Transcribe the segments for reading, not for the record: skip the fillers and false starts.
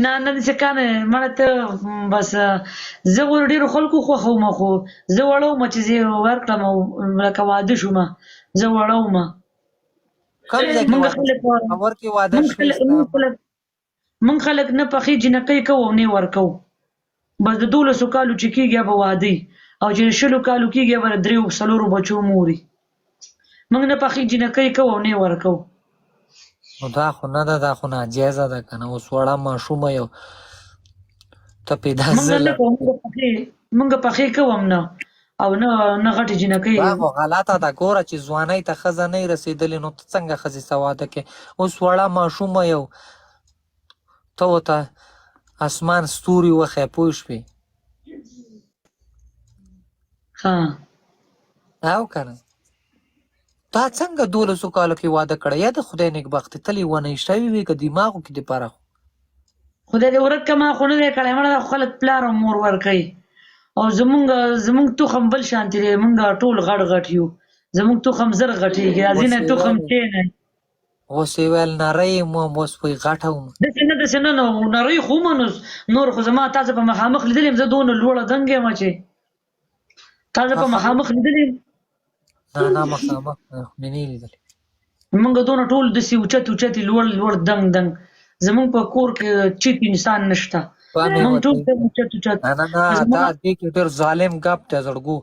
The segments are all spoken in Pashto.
نه نه داسې کار نه مړه ته بس زه خو ډېرو خلکو خوښوم خو زه وړه ومه چې زه یې ورکړم او لکه واده شومه زه وړه ومه کوم ځای کې مونږ واده خلک شوی خبر کې واده مونږ شوی خلک ستا مونږ خلک مونږ خلک نه پخې جنکۍ کوو او نه یې ورکوو بس د 12 کالو چې کېږي به واده او چې 20 کالو کېږي به د 3 بچو مور وي مونږ نه پخې جنکۍ کوو او نه یې ورکوو نو دا خو نه ده دا خو ناجیزه ده که نه اوس وړه ماشومه یو ته پیدا مونږ نه ظلم کوو مونږ پخې کوو هم نه او نه غټې جنکۍ دا خو غلطه ده ګوره چې ځوانۍ ته ښځه نه رسېدلې نو ته څنګه ښځې سه واده کې اوس وړه ماشومه یو ته ورته اسمان ستوري وښی پوه شوې ها او که نه تا څنګه 12 کالو کې واده کړی یا د خدای نیکبختي تل یې ونه شوي وي که دماغو کې دې پاره خدای دې ورک کړه ما خو نه دی کړی مړه دا خلک پلار او مور ورکوي او زمونږ تخم بل شانتې دی مونږ ټول غټ غټ یو زمونږ تخم زر غټېږي دا ځینې تخم کښېنئ اوس یې ویل نری یم اوس وایي غټه وم داسې نه نو نری خو ومه نور خو زما تاسو په مخامخ لیدلی یم زه دونه لوړه دنګ یم چې تاسو په مخامخ لیدلی یم نه مخامخ مې نه لیدلې مونږ دونه ټول داسې اوچتې لوړ دنګ زمونږ په کور کې چیت انسان نشته مونږ ټول اوچت نه دا دې کې ډېر ظالم ګپ دی زړګو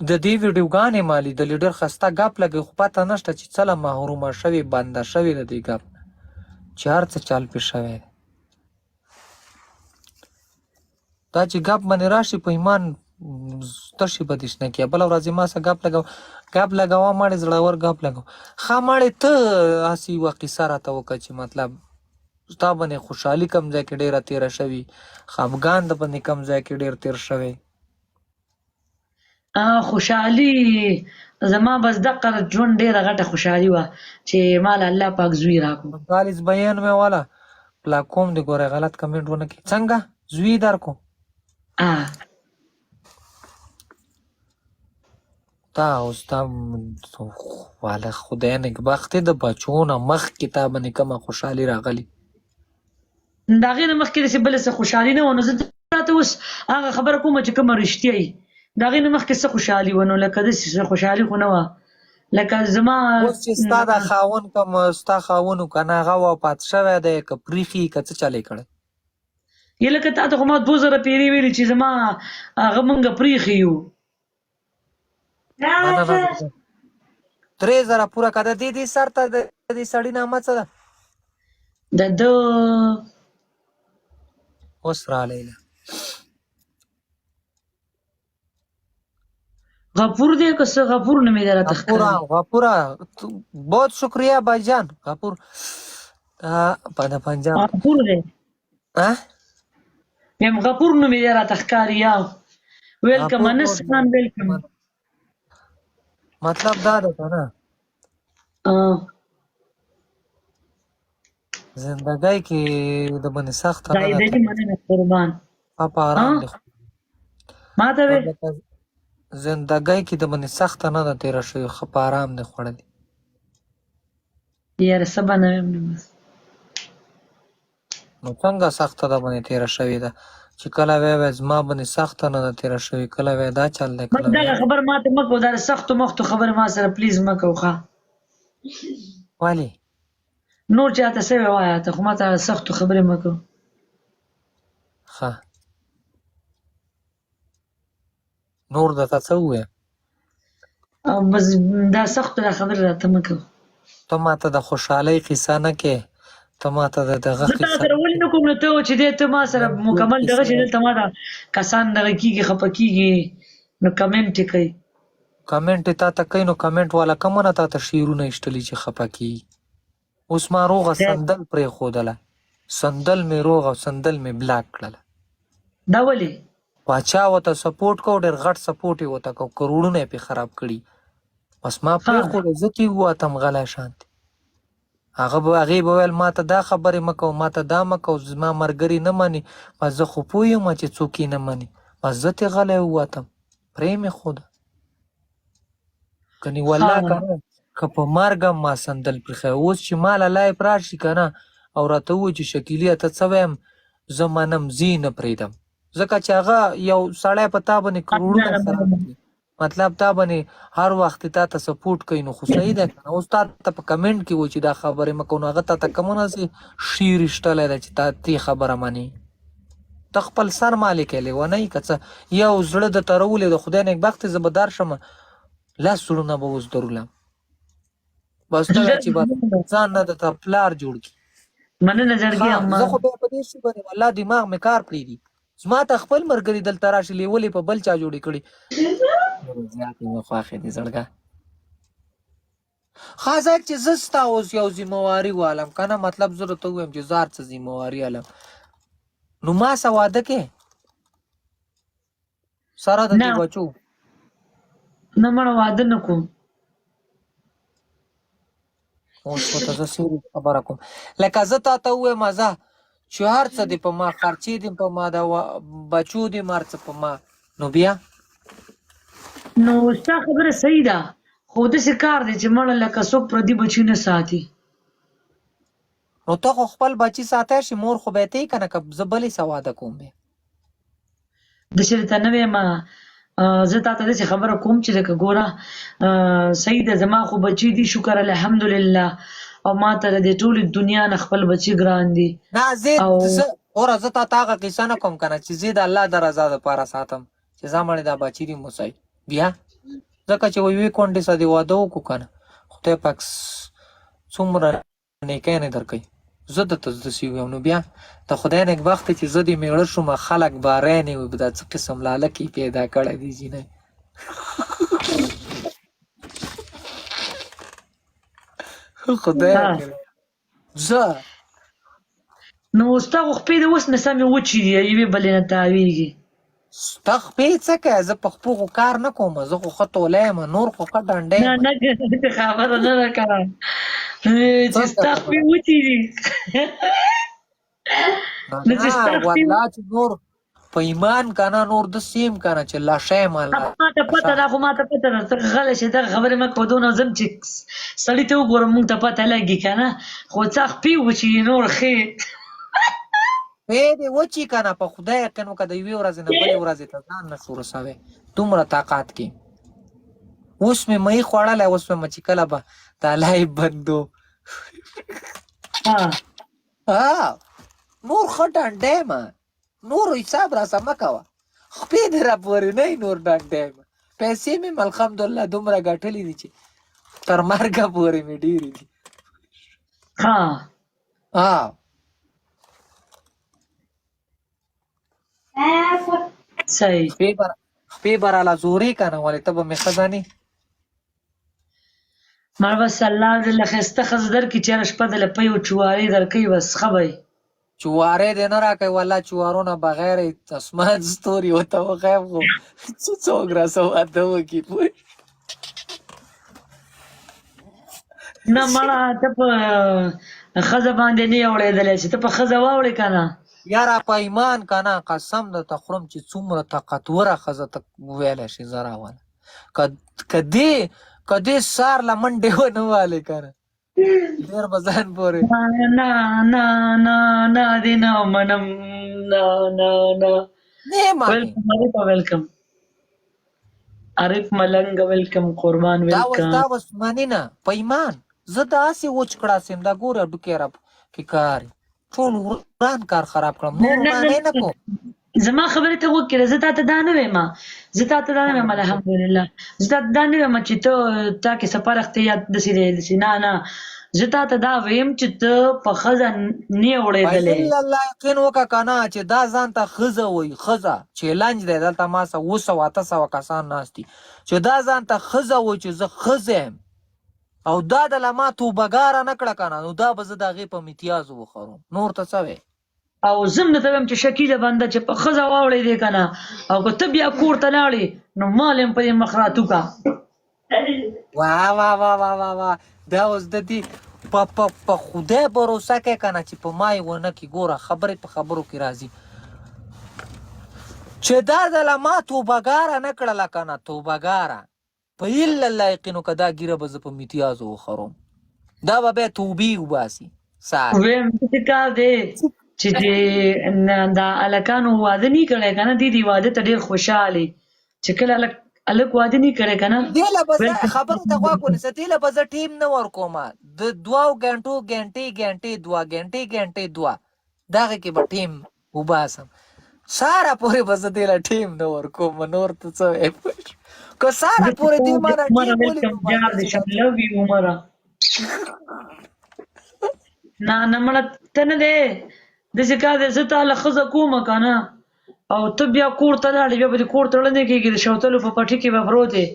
د دې ویډیوګانې ما لیدلې ډېر ښایسته ګپ لګي خو پته نشته چې څله محرومه شوې بنده شوې د دې ګپ نه چې هر څه چل پې شوی دی دا چې ګپ باندې راشي په ایمان تشي به دې شنه کیه بله ورځ یې ما سره ګپ لګوه ماړې زړور ګپ لګوه ښه ماړې ته هسې یوه قیصه راته وکړه چې مطلب ستا باندې خوشحالي کم ځای کې ډېره تېره شوي خفګان د باندې کم ځای کې ډېر تېر شوی خوشحالي زما بس دغه ژوند ډېره غټه خوشحالي وه چې مال الله پاک زوی راکړو خالص بیان مې والا پلا کوم دی ګورې غلط کمنټ ونه کړي څنګه زوی در کو تا اوس تا والا خدای نېکبختې د بچو نه مخکې تا باندې کومه خوشحالي راغلي د هغې نه مخکې داسې بله څه خوشحالي نه وه نو زه راته اوس هغه خبره کومه چې کومه رښتیا وي د هغې نه مخکې څه خوشحالي وه نو لکه داسې څه خوشحالي خو نه وه لکه زما اوس چې ستا د خاوند کوم ستا خاوند که نه هغه وفات شوی دی که پریښي که څه چلی کړی یا لکه تا ته خو ما 2000 پیرې ویلي چې زما هغه مونږ پریښي یو 3000 پوره که د دې سر ته د دې سړي نامه څه ده د ده اوس رالی غفور دی که څه غفور نومې دی راته ښکاري غفوره بہت شکریہ بھائی جان غفور د پنجاب غفور دی یم غفور نومې دی راته ښکاري یا ویلکم انس خان ویلکم مطلب دا ده که نه زندګۍ کې د باندې سخته نه ده مننه قربان په ارام دی ما ته وې زندګۍ کې د باندې سخته نه ده تېره شوې ښه په ارام دی خوړلې یاره څه به نه ویم نو څنګه سخته ده باندې تېره شوې ده چې کله وی زما باندې سخته نه ده تېره شوې کله وی دا چل دی کله دغه خبر ماته مه کوه دا سختو مختو خبر ما سره پلیز مه کوه ښه ولې نور چاته څه ووایه ته خو ماته سختو خبرې مه کوه ښه نور درته څه وویم بس دا سختو دا خبرې راته مه کوه ته ماته د خوشحالۍ قصه نه کې ته ماته د دغه زه تا سره ولې نه کوم نو ته چې دی ته ما سره مکمل دغه چې دلته ما دا کسان دغه کېږي خفه کېږي نو کمنټ یې کوي کمنټ یې تا ته کوي نو کمنټ والا کومه نه تا ته شعرونه ایښتلي چې خفه کېږي اوس ما روغه سندل پرېښودله سندل مې روغه سندل مې بلاک کړله دا ولې باچا ورته سپورټ کو ډېر غټ سپورټ یې ورته کو کروړونه یې پرې خراب کړي بس ما پرېښوده زه ترې ووتم غلی شانتې هغې به ویل ما ته دا خبرې مه کوه ما ته دا مه کوه زما ملګري نه مني بس زه خو پوه یم چې څوک یې نه مني بس زه ترې غلی ووتم پرې مې ښوده کنې والله که نه که په مرګ هم ما سندل پرېښی اوس چې ما له لایف راشي که نه او راته ووایي چې شکیلیا ته څه وایم زه منم زه نه پرېږدم ځکه چې هغه یو سړی په تا باندې کروړونه خراب کړي مطلب تا باندې هر وخت تا ته سپورټ کوي نو خو صحیح ده که نه اوس تا ته په کمنټ کې و چې دا خبرې مه کوو نو هغه تا ته کومه داسې شي رشتلی ده چې تا تی خبره منې ته خپل سر مالک یې لیونی که څه یو زړه درته راولې د خدای نیکبختې زه به در شم لس زړونه به اوس درولم بس ته دا چې به ځان نه درته پلار جوړ کړي مننه زړګي اما زه خو بیا په دې شي باندې والله دماغ مې کار پرېږدي زما ته خپل ملګري دلته راشي لیولې په بل چا جوړې کړي زیاتې مې خوښې دي زړګه خاصه چې زه ستا اوس یو ذمهواري والم که نه مطلب زه درته ووایم چې زه هر څه ذمهواري والم نو ما سه واده کې سره د دې بچو نه مړه واده نه کوم اوس خو ته زه سیریس خبره کوم لکه زه تا ته ووایم زه چې هر څه دې په ما خرچې دې په ما د بچو دې هر څه په ما نو بیا نو ستا خبره صحیح ده خو داسې کار دی چې مړه لکه څوک پردي بچي نه ساتي نو ته خو خپل بچي ساتی شي مور خو به یې ته یې که نه که زه بلې څه واده کوم بیا داسې درته نه وایم زه تا ته داسې خبره کوم چې لکه ګوره صحیح ده زما خو بچي دي شکر الحمدلله او ما ته د دې ټولې دنیا نه خپل بچي ګران دي نه زه اوره زه تا ته هغه قصه نه کوم که نه چې زه د الله د رضا دپاره ساتم چې زه مړې دا بچي دي موسی بیا ځکه چې یوې کونډې سره دې واده وکړو که نه خدای پاک څومره نیکۍ نه درکوي زه درته داسې ویم نو بیا د خدای نیکبختې چې زه دې میړه شوم خلک بارانې وي دا څه قسم لالکې پیدا کړی دی جینۍ خدای زه نو ستا خو خپې د اوس نه سمې وچې دي یوې بلې نه تاویږي ستا خپې څه کوې زه په خپو خو کار نه کوم زه خو ښه تولی یم نور خو ښه ډنډی یم نه خبره نه ده که چې ستا خپې وچې دي والله چې نور په ایمان که نه نور داسې یم که نه چې لاشه یم ماته پته ده خو ماته پته ده ته غلی شې دغه خبرې مه کوه دونه ځم چې سړي ته وګورم موږ ته پته لګي که نه خو څه خپې وچې دي نور ښې پې دې وچي که نه په خدای یقین وکړه د یوې ورځې نه بلې ورځې ته ځان نه شو رسوی دومره طاقت کې اوس مې مهي خوړلی اوس مې چې کله به د الله بندو نور ښه ډنډی یم نور حساب راسه مه کوه خپې دې راپورې نه نور ډنډی یم پیسې مې الحمدلله دومره ګټلې دي چې تر مرګه پورې مې ډېرې دي صحیح خپې به راله زورې که نه ولې ته به مې ښه ځانې مړ بس الله دې له ښایسته ښځه درکړي چې هره شپه دله پۍ او چوارې درکوي بس ښه به وي چوارې دې نه راکوي والله چوارو نه بغیر اسمان ستوري ورته وښیم خو څوک راسه واده وکړي پوه نه مړه ته په ښځه باندې نه یې اړېدلی چې ته په ښځه واوړې که نه یاره په ایمان که نه قسم درته خورم چې څومره طاقتوره ښځه ته وویلی شي زه راوله که دې سار له منډې ونه والې که نه ډېر به ځان پورې نه دې نه منم نه ویلکم عارف ملنګ ویلکم قربان ویلکم دا اوس منې نه په ایمان زه داسې وچ کړاسیم دا ګوره ډوکې را کې کار ټول وران کار خراب کړم نور معنی نه کوم زما خبرې ته وکړه زه تا ته دا نه وایم الحمدلله زه تا ته دا نه وایم چې تا کې سفر اختیار داسې دی نه زه تا ته دا ویم چې ته په ښځه نه اړېدلی الله یقین وکړه که نه چې دا ځان ته ښځه وایي ښځه چیلنج دی دلته ما سه 700 کسان ناست دي چې دا ځان ته ښځه وایي چې زه ښځه یم او دا د له ما توبهګاره نه کړه که نه نو دا به زه د هغې په امتیازو وخورم نور ته څه وی او زه هم درته وایم چې شکیله بنده چې په ښځه واوړېدې که نه او که ته بیا کور ته لاړې نو مال یې په دې مخ راتوکه واه دا اوس د دې په خدای بروسه کوې که نه چې په ما یې ونه کړي ګوره خبرې په خبرو کې راځي چې دا د له ما توبهګاره نه کړله که نه توبهګاره په الا الله یقینو که دا ګیره به زه په امتیازو وخورم دا به بیا توبې وباسي سار ویم داسې کار دی چې دا هلکانو واده نه کړی که نه دي واده ته ډېر خوشحالې چې کله هلک واده نه کړی که نه دیله به زه خبرې ته غوږ ونیسه دیله به زه ټیم نه ورکوم د 2 غنټو ګنټې 2 ګنټې 2 دغه کې به ټیم وباسم ساره پورې به زه دیله ټیم نه ورکوم نور ته څه وایم که ساره پورې دې مانه ټیم ولې جار دې شم لو یو عمره نه مړه ته نه دی داسې کار دی زه تاله ښځه کومه که نه او ته بیا کور ته لاړې بیا به دې کور تړلی کېږي د شوتلو په پټي کې به پروت یې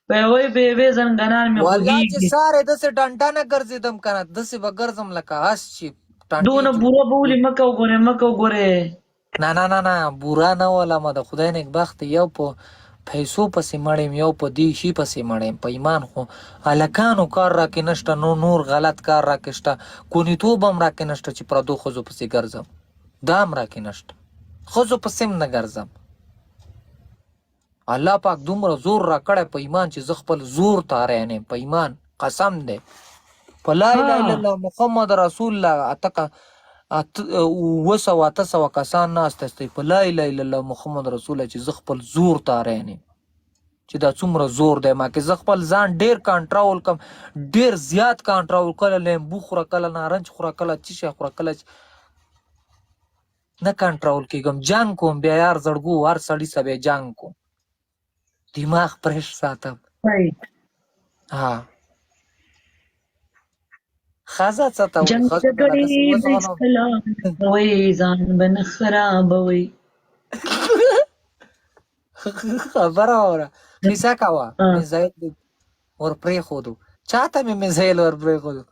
به یې به یې زنګنان مې والله چې خوږېږي ساره داسې ډنډه نه ګرځېدم که نه داسې به ګرځم لکه اس چې دونه بوره به ولې مه کوه ګورې نه بورا نه ولمه د خدای نیکبخت یو په پیسو پسې مړیم یو په دې شي پسې مړیم په ایمان خو هلکانو کار راکې نشته نور غلط کار راکې شته کونیتوب هم راکې نشته چې پردو ښځو پسې ګرځم دا هم راکې نشته ښځو پسې هم نه ګرځم الله پاک دومره زور راکړی په ایمان چې زه خپل زور تاریان یم په ایمان قسم دی په لا اله الا الله محمد رسول الله 800 کسان ناست دی په لا اله الا الله محمد رسول الله چې زه خپل زور تاریان یم چې دا څومره زور دی ما کې زه خپل ځان ډیر کنټرول کم ډیر زیات کنټرول کله لیمبو خوره کله نارنج خوره کله څه شی خوره کله نه کنټرول کېږم جنګ کوم بیا یار زړګو هر سړي سره بیا جنګ کوم دماغ پرېش ساتم ها ښځه څه ته جنګ جګړې هیڅکله مه کوئ ځان به نه خرابوئ خبره واوره کیسه کوه میزایل ور پرېښودو چاته مې میزایل ور پرېښودو